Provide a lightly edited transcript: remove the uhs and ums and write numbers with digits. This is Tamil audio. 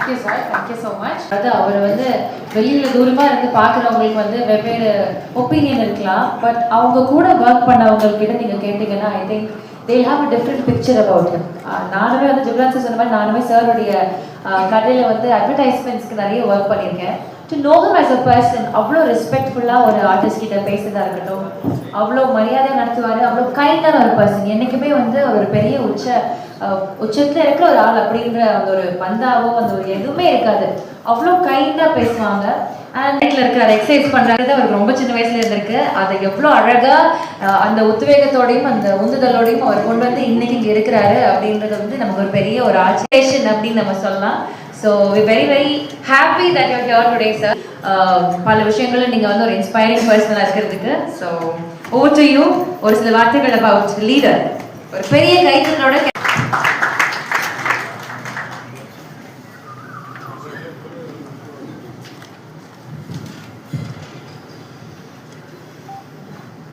Thank you sir, thank you so much. அது அவர் வந்து வெளியில் தூரமாக இருந்து பார்க்குறவங்களுக்கு வந்து வெவ்வேறு ஒப்பீனியன் இருக்கலாம். பட் அவங்க கூட ஒர்க் பண்ணவங்கக்கிட்ட நீங்கள் கேட்டிங்கன்னா I think they'll have a different picture about him. நானுமே வந்து ஜிப்ரான் சார் சொன்ன மாதிரி நானுமே சாருடைய கடையில் வந்து அட்வர்டைஸ்மெண்ட்ஸ்க்கு நிறைய ஒர்க் பண்ணியிருக்கேன். To know him as a person, அவ்வளோ ரெஸ்பெக்ட்ஃபுல்லாக ஒரு ஆர்டிஸ்ட் கிட்ட பேசுறதா இருக்கட்டும், அவ்வளோ மரியாதையாக நடத்துவார், அவ்வளோ கைண்டான ஒரு பர்சன். என்றைக்குமே வந்து ஒரு பெரிய உச்சத்தில் இருக்கிற ஒரு ஆள் அப்படின்ற அந்த ஒரு பந்தாவோ அந்த ஒரு எதுவுமே இருக்காது. அவ்வளோ கைண்டாக பேசுவாங்க. அண்ட் வீட்டில் இருக்கிற எக்ஸசைஸ் பண்ணுறது அவருக்கு ரொம்ப சின்ன வயசுல இருந்திருக்கு. அதை எவ்வளோ அழகாக அந்த உத்வேகத்தோடையும் அந்த உந்துதலோடையும் அவர் கொண்டு வந்து இன்னைக்கு இங்கே இருக்கிறாரு அப்படின்றது வந்து நமக்கு ஒரு பெரிய ஒரு ஆச்சரியேஷன் அப்படின்னு நம்ம சொல்லலாம். So we very very happy that you here today sir. பல விஷயங்களும் நீங்கள் வந்து ஒரு இன்ஸ்பைரிங் பர்சனாக இருக்கிறதுக்கு. So over to you. ஒரு சில வார்த்தைகள் அபவுட் லீடர், ஒரு பெரிய கைத்தலோட